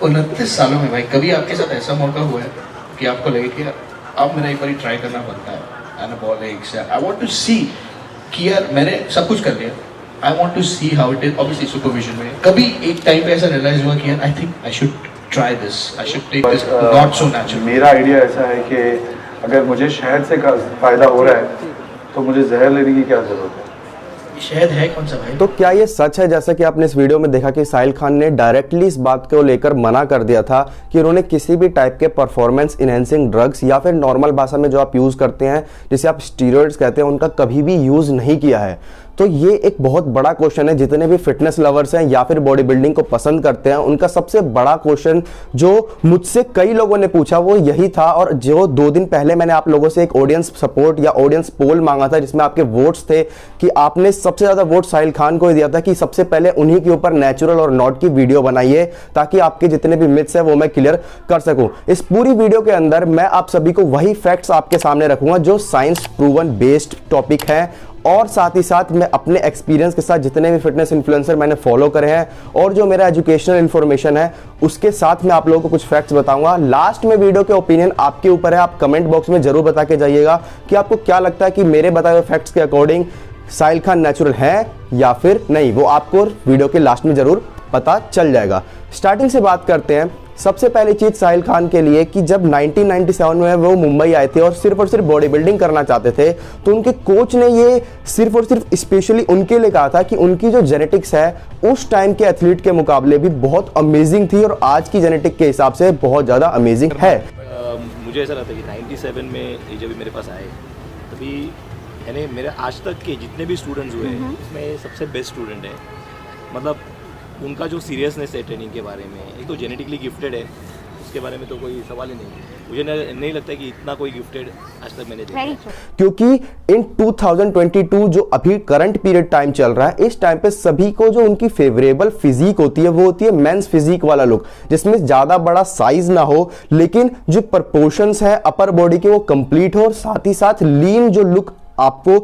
29 सालों में भाई कभी आपके साथ ऐसा मौका हुआ है कि आपको लगे कि यार अब मेरा एक बार ट्राई करना बनता है anabolics, I want to see कि यार मैंने सब कुछ कर लिया, I want to see how it is, obviously supervision में कभी एक टाइम पे ऐसा रियलाइज हुआ कि यार I think I should try this, I should take this not so natural? मेरा आइडिया ऐसा है कि अगर मुझे शहद से फ़ायदा हो रहा है तो मुझे जहर लेने की क्या ज़रूरत है? शहद है कौन सा भाई? तो क्या ये सच है जैसा कि आपने इस वीडियो में देखा कि साहिल खान ने डायरेक्टली इस बात को लेकर मना कर दिया था कि उन्होंने किसी भी टाइप के परफॉर्मेंस इनहेंसिंग ड्रग्स या फिर नॉर्मल भाषा में जो आप यूज करते हैं जिसे आप स्टीरॉइड्स कहते हैं उनका कभी भी यूज नहीं किया है? तो ये एक बहुत बड़ा क्वेश्चन है। जितने भी फिटनेस लवर्स हैं या फिर बॉडी बिल्डिंग को पसंद करते हैं उनका सबसे बड़ा क्वेश्चन जो मुझसे कई लोगों ने पूछा वो यही था, और जो 2 दिन पहले मैंने आप लोगों से एक ऑडियंस सपोर्ट या ऑडियंस पोल मांगा था जिसमें आपके वोट्स थे कि आपने सबसे ज्यादा वोट साहिल खान को ही दिया था कि सबसे पहले उन्हीं के ऊपर नेचुरल और नॉट की वीडियो बनाइए ताकि आपके जितने भी मिथ्स है वो मैं क्लियर कर सकूं। इस पूरी वीडियो के अंदर मैं आप सभी को वही फैक्ट्स आपके सामने रखूंगा जो साइंस प्रूवन बेस्ड टॉपिक है, और साथ ही साथ मैं अपने एक्सपीरियंस के साथ जितने भी फिटनेस इन्फ्लुएंसर मैंने फॉलो करे हैं और जो मेरा एजुकेशनल इन्फॉर्मेशन है उसके साथ मैं आप लोगों को कुछ फैक्ट्स बताऊंगा। लास्ट में वीडियो के ओपिनियन आपके ऊपर है, आप कमेंट बॉक्स में जरूर बता के जाइएगा कि आपको क्या लगता है कि मेरे बताए हुए फैक्ट्स के अकॉर्डिंग साहिल खान नेचुरल है या फिर नहीं, वो आपको वीडियो के लास्ट में जरूर पता चल जाएगा। स्टार्टिंग से बात करते हैं। सबसे पहली चीज साहिल खान के लिए कि जब 1997 में वो मुंबई आए थे और सिर्फ बॉडी बिल्डिंग करना चाहते थे तो उनके कोच ने ये सिर्फ और सिर्फ स्पेशली उनके लिए कहा था कि उनकी जो जेनेटिक्स है उस टाइम के एथलीट के मुकाबले भी बहुत अमेजिंग थी और आज की जेनेटिक के हिसाब से बहुत ज़्यादा अमेजिंग है। मुझे ऐसा लगता है कि 97 में ये जब मेरे पास आए तभी यानी मेरे आज तक के जितने भी स्टूडेंट्स हुए हैं उसमें सबसे बेस्ट स्टूडेंट है। मतलब उनका जो सीरियसनेस है ट्रेनिंग के बारे में, एक तो जेनेटिकली गिफ्टेड है, उसके बारे में तो कोई सवाल ही नहीं। मुझे नहीं लगता कि इतना कोई गिफ्टेड आज तक मैंने देखा है। क्योंकि इन 2022 जो अभी करंट पीरियड टाइम चल रहा है इस टाइम पे सभी को जो उनकी फेवरेबल फिजिक होती है वो होती है मेंस फिजिक वाला लुक, जिसमें ज्यादा बड़ा साइज ना हो लेकिन जो प्रपोर्शंस है अपर बॉडी के वो कंप्लीट हो और साथ ही साथ लीन जो लुक आपको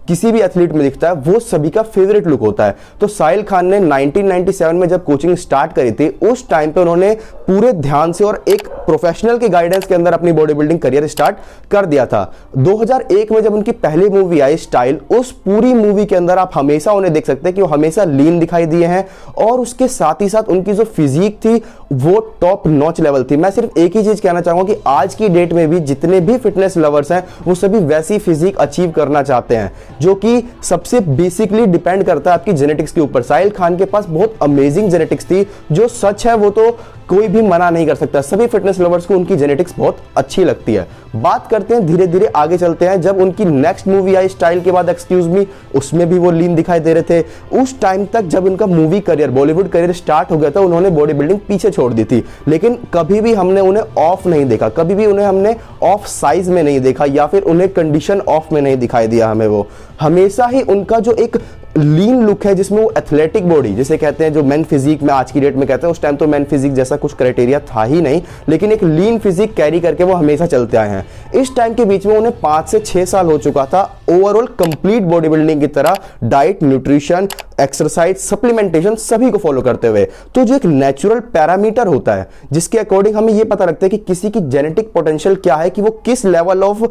किसी भी एथलीट में दिखता है वो सभी का फेवरेट लुक होता है। तो साहिल खान ने 1997 में जब कोचिंग स्टार्ट करी थी उस टाइम पे उन्होंने पूरे ध्यान से और एक प्रोफेशनल के गाइडेंस के अंदर अपनी बॉडी बिल्डिंग करियर स्टार्ट कर दिया था। 2001 में जब उनकी पहली मूवी आई स्टाइल, उस पूरी मूवी के अंदर आप हमेशा उन्हें देख सकते हैं कि वो हमेशा लीन दिखाई दिए हैं और उसके साथ ही साथ उनकी जो फिजिक थी वो टॉप नॉच लेवल थी। मैं सिर्फ एक ही चीज कहना चाहूंगा कि आज की डेट में भी जितने भी फिटनेस लवर्स हैं वो सभी वैसी फिजिक अचीव करना चाहते हैं जो कि सबसे बेसिकली डिपेंड करता है आपकी जेनेटिक्स के ऊपर। साहिल खान के पास बहुत अमेजिंग जेनेटिक्स थी, जो सच है वो तो कोई भी मना नहीं कर सकता। सभी फिटनेस लवर्स को उनकी जेनेटिक्स बहुत अच्छी लगती है। बात करते हैं धीरे धीरे आगे चलते हैं। जब उनकी नेक्स्ट मूवी आई स्टाइल के बाद एक्सक्यूज मी, उसमें भी वो लीन दिखाई दे रहे थे। उस टाइम तक जब उनका movie career Bollywood career start हो गया था उन्होंने बॉडी बिल्डिंग पीछे छोड़ दी थी, लेकिन कभी भी हमने उन्हें ऑफ नहीं देखा, कभी भी उन्हें हमने ऑफ साइज में नहीं देखा या फिर उन्हें कंडीशन ऑफ में नहीं दिखाई दिया हमें। वो हमेशा ही उनका जो एक लीन लुक है जिसमें वो एथलेटिक बॉडी जिसे कहते हैं जो मेन फिजिक में आज की डेट में कहते हैं, उस टाइम तो मेन फिजिक जैसा कुछ क्राइटेरिया था ही नहीं, लेकिन एक लीन फिजिक कैरी करके वो हमेशा चलते आए हैं। इस टाइम के बीच में उन्हें 5 से 6 साल हो चुका था ओवरऑल कंप्लीट बॉडी बिल्डिंग की तरह डाइट, न्यूट्रिशन, एक्सरसाइज, सप्लीमेंटेशन सभी को फॉलो करते हुए। तो जो एक नेचुरल पैरामीटर होता है जिसके अकॉर्डिंग हमें यह पता लगता है कि किसी की जेनेटिक पोटेंशियल क्या है, कि वो किस लेवल ऑफ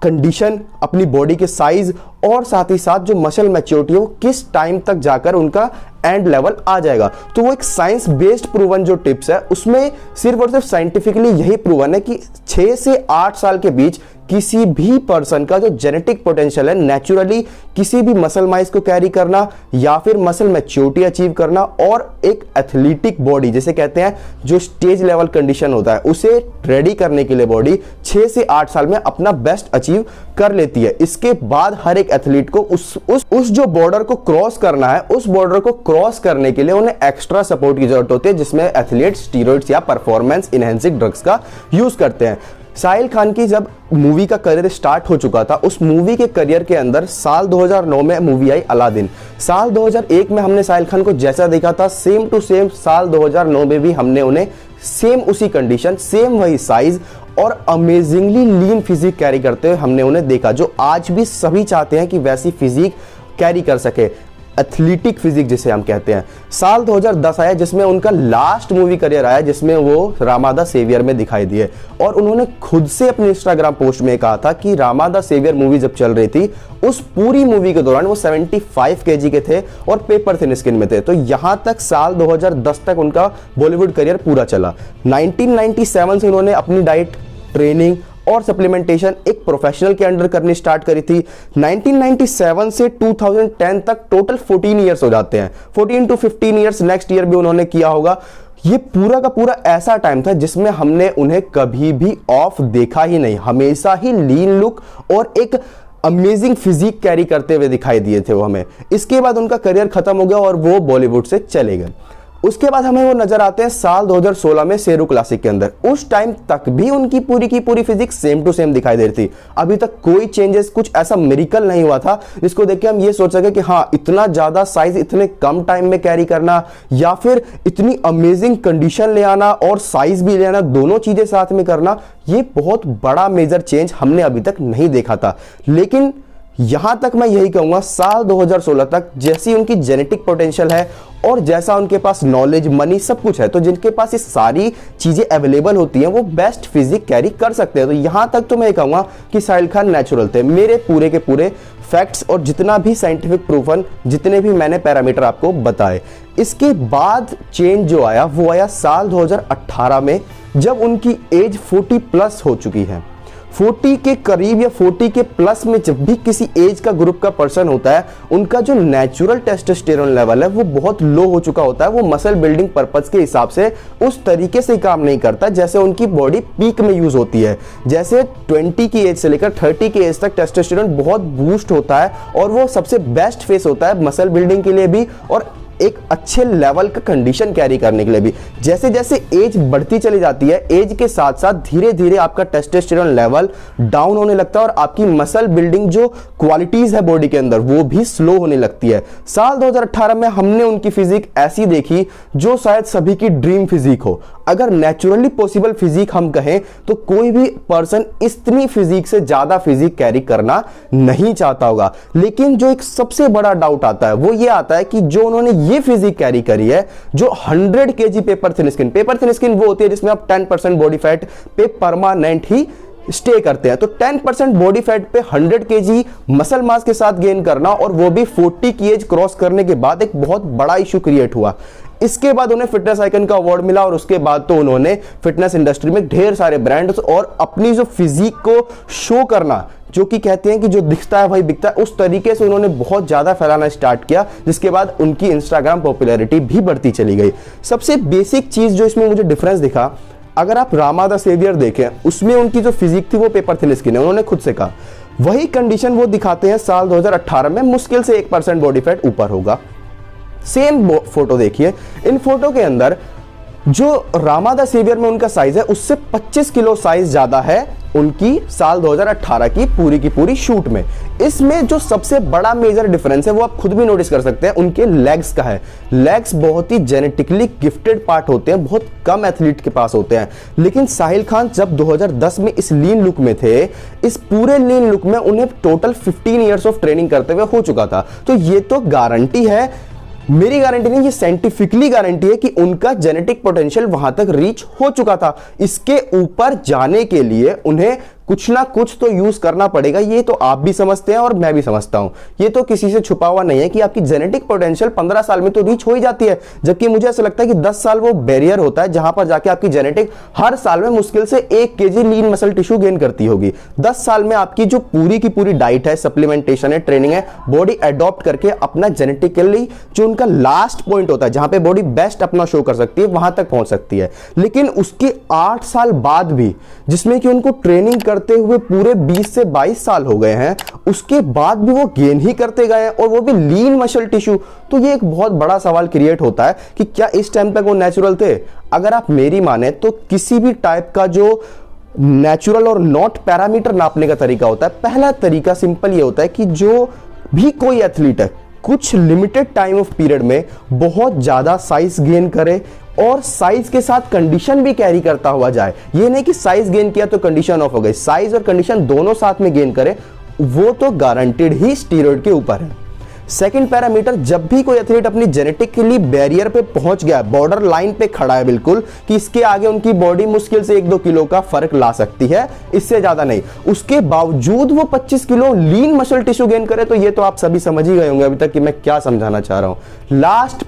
कंडीशन, अपनी बॉडी के साइज और साथ ही साथ जो मसल मैच्योरिटी है वो किस टाइम तक जाकर उनका एंड लेवल आ जाएगा। तो वो एक साइंस बेस्ड प्रूवन जो टिप्स है उसमें सिर्फ और सिर्फ साइंटिफिकली यही प्रूवन है कि 6 से 8 साल के बीच किसी भी पर्सन का जो जेनेटिक पोटेंशियल है नेचुरली किसी भी मसल माइस को कैरी करना या फिर मसल मैच्योरिटी अचीव करना और एक एथलेटिक बॉडी जिसे कहते हैं जो स्टेज लेवल कंडीशन होता है उसे रेडी करने के लिए बॉडी 6 से 8 साल में अपना बेस्ट अचीव कर लेती है। इसके बाद हर एक एथलीट को उस जो बॉर्डर को क्रॉस करना है उस बॉर्डर को क्रॉस करने के लिए उन्हें एक्स्ट्रा सपोर्ट की जरूरत होती है, जिसमें एथलीट स्टीरॉइड्स या परफॉर्मेंस इनहेंसिंग ड्रग्स का यूज करते हैं। साहिल खान की जब मूवी का करियर स्टार्ट हो चुका था उस मूवी के करियर के अंदर साल 2009 में मूवी आई अलादीन। साल 2001 में हमने साहिल खान को जैसा देखा था सेम टू सेम साल 2009 में भी हमने उन्हें सेम उसी कंडीशन, सेम वही साइज और अमेजिंगली लीन फिजिक कैरी करते हुए हमने उन्हें देखा, जो आज भी सभी चाहते हैं कि वैसी फिजिक कैरी कर सके। एथलेटिक फिजिक जिसे हम कहते हैं। साल 2010 आया जिसमें उनका लास्ट मूवी करियर आया, जिसमें वो रामा द सेवियर में दिखाई दिए, और उन्होंने खुद से अपने इंस्टाग्राम पोस्ट में कहा था कि रामा द सेवियर मूवी जब चल रही थी उस पूरी मूवी के दौरान वो 75 kg के थे और पेपर थिन स्किन में थे। तो यहां तक साल 2010 तक उनका बॉलीवुड करियर पूरा चला। 1997 से उन्होंने अपनी डाइट, ट्रेनिंग और सप्लीमेंटेशन एक प्रोफेशनल के अंडर करनी स्टार्ट करी थी। 1997 से 2010 तक टोटल 14 ईयर्स हो जाते हैं, 14 to 15 ईयर्स नेक्स्ट ईयर भी उन्होंने किया होगा। ये पूरा का पूरा ऐसा टाइम था जिसमें हमने उन्हें कभी भी ऑफ देखा ही नहीं, हमेशा ही लीन लुक और एक अमेजिंग फिजिक कैरी करते हुए दिखाई दिए थे वो हमें। इसके बाद उनका करियर खत्म हो गया और वो बॉलीवुड से चले गए। उसके बाद हमें वो नजर आते हैं साल 2016 में शेरू क्लासिक के अंदर। उस टाइम तक भी उनकी पूरी की पूरी फिजिक्स सेम टू सेम दिखाई दे रही थी, अभी तक कोई चेंजेस, कुछ ऐसा मिरेकल नहीं हुआ था जिसको देख के हम ये सोच सके कि हाँ इतना ज्यादा साइज इतने कम टाइम में कैरी करना या फिर इतनी अमेजिंग कंडीशन ले आना और साइज भी ले आना, दोनों चीजें साथ में करना, ये बहुत बड़ा मेजर चेंज हमने अभी तक नहीं देखा था। लेकिन यहां तक मैं यही कहूंगा साल 2016 तक जैसी उनकी जेनेटिक पोटेंशियल है और जैसा उनके पास नॉलेज, मनी सब कुछ है, तो जिनके पास ये सारी चीजें अवेलेबल होती हैं वो बेस्ट फिजिक कैरी कर सकते हैं। तो यहां तक तो मैं कहूंगा कि साहिल खान नेचुरल थे। मेरे पूरे के पूरे फैक्ट्स और जितना भी साइंटिफिक प्रूफन, जितने भी मैंने पैरामीटर आपको बताए। इसके बाद चेंज जो आया वो आया साल 2018 में, जब उनकी एज 40+ हो चुकी है। 40 के करीब या 40 के प्लस में जब भी किसी एज का ग्रुप का पर्सन होता है, उनका जो नेचुरल टेस्टोस्टेरोन लेवल है वो बहुत लो हो चुका होता है। वो मसल बिल्डिंग पर्पस के हिसाब से उस तरीके से काम नहीं करता जैसे उनकी बॉडी पीक में यूज होती है। जैसे 20 की एज से लेकर 30 की एज तक टेस्टोस्टेरोन बहुत बूस्ट होता है और वो सबसे बेस्ट फेस होता है मसल बिल्डिंग के लिए भी और एक अच्छे लेवल का कंडीशन कैरी करने के लिए भी। जैसे जैसे एज बढ़ती चली जाती है, एज के साथ साथ धीरे धीरे आपका टेस्टोस्टेरोन लेवल डाउन होने लगता है और आपकी मसल बिल्डिंग जो क्वालिटीज है बॉडी के अंदर वो भी स्लो होने लगती है। साल 2018 में हमने उनकी फिजिक ऐसी देखी जो शायद सभी की ड्रीम फिजिक हो। अगर नेचुरली पॉसिबल फिजिक हम कहें तो कोई भी पर्सन इतनी फिजिक से ज्यादा फिजिक कैरी करना नहीं चाहता होगा। लेकिन जो एक सबसे बड़ा डाउट आता है वो ये आता है कि जो उन्होंने ये फिजिक कैरी करी है, जो 100 kg पेपर थिन स्किन वो होती है जिसमें आप 10% बॉडी फैट पे परमानेंट ही स्टे करते हैं। तो 10% बॉडी फैट पे 100 kg मसल मास के साथ गेन करना और वो भी 40 की एज क्रॉस करने के बाद एक बहुत बड़ा इशू क्रिएट हुआ। इसके बाद उन्हें फिटनेस आइकन का अवार्ड मिला और उसके बाद तो उन्होंने फिटनेस इंडस्ट्री में ढेर सारे ब्रांड्स और अपनी जो फिजिक को शो करना, जो कि कहते हैं कि जो दिखता है वही बिकता है, उस तरीके से उन्होंने बहुत ज्यादा फैलाना स्टार्ट किया, जिसके बाद उनकी इंस्टाग्राम पॉपुलैरिटी भी बढ़ती चली गई। सबसे बेसिक चीज जो इसमें मुझे डिफरेंस दिखा, अगर आप रामा द सेवियर देखें उसमें उनकी जो फिजिक थी वो पेपर थिन स्किन है, उन्होंने खुद से कहा। वही कंडीशन वो दिखाते हैं साल 2018 में, मुश्किल से 1% बॉडी फैट ऊपर होगा। सेम फोटो देखिए, इन फोटो के अंदर जो रामा द सेवियर में उनका साइज है उससे 25 किलो साइज ज्यादा है उनकी साल 2018 की पूरी शूट में। इसमें जो सबसे बड़ा मेजर डिफरेंस है वो आप खुद भी नोटिस कर सकते हैं, उनके लेग्स का है। लेग्स बहुत ही जेनेटिकली गिफ्टेड पार्ट होते हैं, बहुत कम एथलीट के पास होते हैं। लेकिन साहिल खान जब 2010 में इस लीन लुक में थे, इस पूरे लीन लुक में उन्हें टोटल 15 ईयर्स ऑफ ट्रेनिंग करते हुए हो चुका था। तो ये तो गारंटी है, मेरी गारंटी नहीं, ये साइंटिफिकली गारंटी है कि उनका जेनेटिक पोटेंशियल वहां तक रीच हो चुका था। इसके ऊपर जाने के लिए उन्हें कुछ ना कुछ तो यूज करना पड़ेगा। ये तो आप भी समझते हैं और मैं भी समझता हूं, ये तो किसी से छुपा हुआ नहीं है कि आपकी जेनेटिक पोटेंशियल 15 साल में तो रीच हो ही जाती है, जबकि मुझे ऐसा लगता है कि 10 साल वो बैरियर होता है जहां पर जाके आपकी जेनेटिक हर साल में मुश्किल से 1 kg lean muscle tissue gain करती होगी। 10 साल में आपकी जो पूरी की पूरी डाइट है, सप्लीमेंटेशन है, ट्रेनिंग है, बॉडी अडॉप्ट करके अपना जेनेटिकली जो उनका लास्ट पॉइंट होता है जहां पे बॉडी बेस्ट अपना शो कर सकती है वहां तक पहुंच सकती है। लेकिन उसके 8 साल बाद भी, जिसमें कि उनको ट्रेनिंग करते हुए पूरे 20 से 22 साल हो गए हैं, उसके बाद भी वो गेन ही करते गए हैं और वो भी लीन मसल टिश्यू। तो ये एक बहुत बड़ा सवाल क्रिएट होता है कि क्या इस टाइम तक वो नेचुरल थे? अगर आप मेरी माने तो किसी भी टाइप का जो नेचुरल और नॉट पैरामीटर नापने का तरीका होता है, पहला तरीका सिंपल ये होता है कि जो भी कोई एथलीट है कुछ लिमिटेड टाइम ऑफ पीरियड में बहुत ज्यादा साइज गेन करे और साइज के साथ कंडीशन भी कैरी करता हुआ जाए। ये नहीं कि साइज गेन किया तो कंडीशन ऑफ हो गई, साइज और कंडीशन दोनों साथ में गेन करे, वो तो गारंटेड ही स्टीरॉयड के ऊपर है। सेकंड पैरामीटर, जब भी कोई एथलीट अपनी जेनेटिकली बैरियर पे पहुंच गया, बॉर्डर लाइन पे खड़ा है बिल्कुल कि इसके आगे उनकी बॉडी मुश्किल से 1-2 किलो का फर्क ला सकती है, इससे ज्यादा नहीं, उसके बावजूद वो 25 kilo lean muscle tissue gain करे, तो ये तो आप सभी समझ ही गए होंगे अभी तक कि मैं क्या समझाना चाह रहा हूं। लास्ट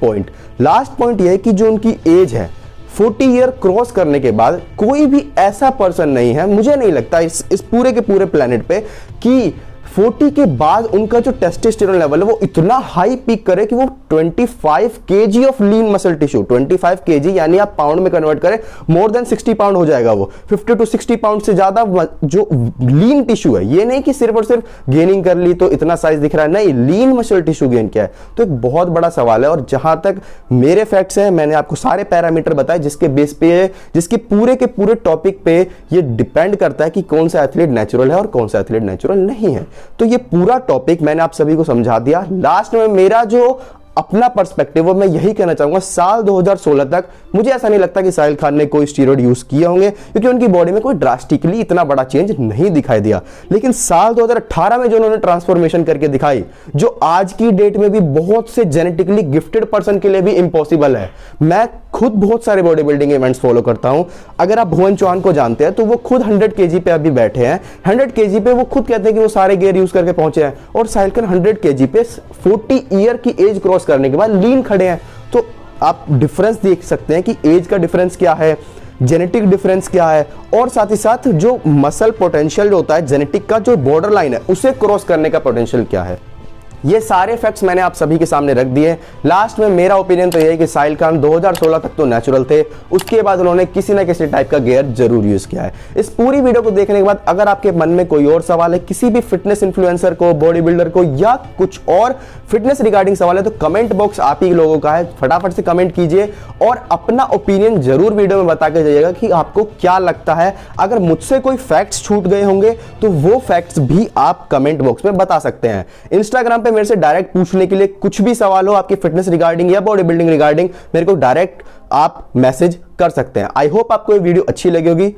पॉइंट यह है कि जो उनकी एज है 40 ईयर क्रॉस करने के बाद कोई भी ऐसा पर्सन नहीं है, मुझे नहीं लगता इस पूरे के पूरे प्लेनेट पे, कि 40 के बाद उनका जो टेस्टोस्टेरोन लेवल है वो इतना हाई पीक करे कि वो 25 kg of lean muscle tissue, 25 kg यानी आप पाउंड में कन्वर्ट करें मोर देन 60 पाउंड हो जाएगा वो, 50 to 60 पाउंड से ज्यादा जो लीन टिश्यू है, ये नहीं कि सिर्फ और सिर्फ गेनिंग कर ली तो इतना साइज दिख रहा है, नहीं, लीन मसल टिश्यू गेन क्या है, तो एक बहुत बड़ा सवाल है। और जहां तक मेरे फैक्ट्स हैं, मैंने आपको सारे पैरामीटर बताए जिसके बेस पे, जिसके पूरे के पूरे टॉपिक पे ये डिपेंड करता है कि कौन सा एथलीट नेचुरल है और कौन सा एथलीट नेचुरल नहीं है। तो ये पूरा टॉपिक मैंने आप सभी को समझा दिया। लास्ट में मेरा जो अपना पर्सपेक्टिव वो मैं यही कहना चाहूंगा, साल 2016 तक मुझे ऐसा नहीं लगता कि साहिल खान ने कोई स्टीरॉयड यूज किए होंगे, क्योंकि उनकी बॉडी में कोई ड्रास्टिकली इतना बड़ा चेंज नहीं दिखाई दिया। लेकिन साल 2018 में जो उन्होंने ट्रांसफॉर्मेशन करके दिखाई, जो आज की डेट में भी बहुत से जेनेटिकली गिफ्टेड पर्सन के लिए भी इम्पॉसिबल है। मैं खुद बहुत सारे बॉडी बिल्डिंग इवेंट्स फॉलो करता हूं। अगर आप भुवन चौहान को जानते हैं तो वो खुद 100 kg पे अभी बैठे हैं, 100 kg पे वो खुद कहते हैं कि वो सारे गियर यूज करके पहुंचे हैं, और साहिल खान 100 kg पे 40 ईयर की एज क्रॉस करने के बाद लीन खड़े हैं। तो आप डिफरेंस देख सकते हैं कि एज का डिफरेंस क्या है, जेनेटिक डिफरेंस क्या है, और साथ ही साथ जो मसल पोटेंशियल जो होता है जेनेटिक का, जो बॉर्डर लाइन है उसे क्रॉस करने का पोटेंशियल क्या है। ये सारे फैक्ट्स मैंने आप सभी के सामने रख दिए। लास्ट में मेरा ओपिनियन तो ये है कि साहिल खान 2016 तक तो नेचुरल थे, उसके बाद उन्होंने किसी ना किसी टाइप का गियर जरूर यूज किया है। इस पूरी वीडियो को देखने के बाद अगर आपके मन में कोई और सवाल है, किसी भी फिटनेस इन्फ्लुएंसर को, बॉडी बिल्डर को, या कुछ और फिटनेस रिगार्डिंग सवाल है, तो कमेंट बॉक्स आप ही लोगों का है, फटाफट से कमेंट कीजिए और अपना ओपिनियन जरूर वीडियो में बता के जाइएगा कि आपको क्या लगता है। अगर मुझसे कोई फैक्ट्स छूट गए होंगे तो वो फैक्ट्स भी आप कमेंट बॉक्स में बता सकते हैं। इंस्टाग्राम पे मेरे से डायरेक्ट पूछने के लिए कुछ भी सवाल हो आपकी फिटनेस रिगार्डिंग या बॉडी बिल्डिंग रिगार्डिंग, मेरे को डायरेक्ट आप मैसेज कर सकते हैं। आई होप आपको ये वीडियो अच्छी लगी होगी।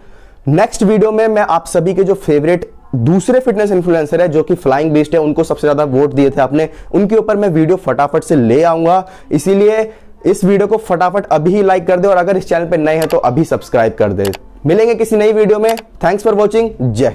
नेक्स्ट वीडियो में मैं आप सभी के जो फेवरेट दूसरे फिटनेस इन्फ्लुएंसर है जो कि फ्लाइंग बीस्ट है, उनको सबसे ज्यादा वोट दिए थे आपने, उनके ऊपर मैं वीडियो फटाफट से ले आऊंगा। इसीलिए इस वीडियो को फटाफट अभी ही लाइक कर दे, और अगर इस चैनल पे नए हैं तो अभी सब्सक्राइब कर दे। मिलेंगे किसी नई वीडियो में। Thanks for watching. जय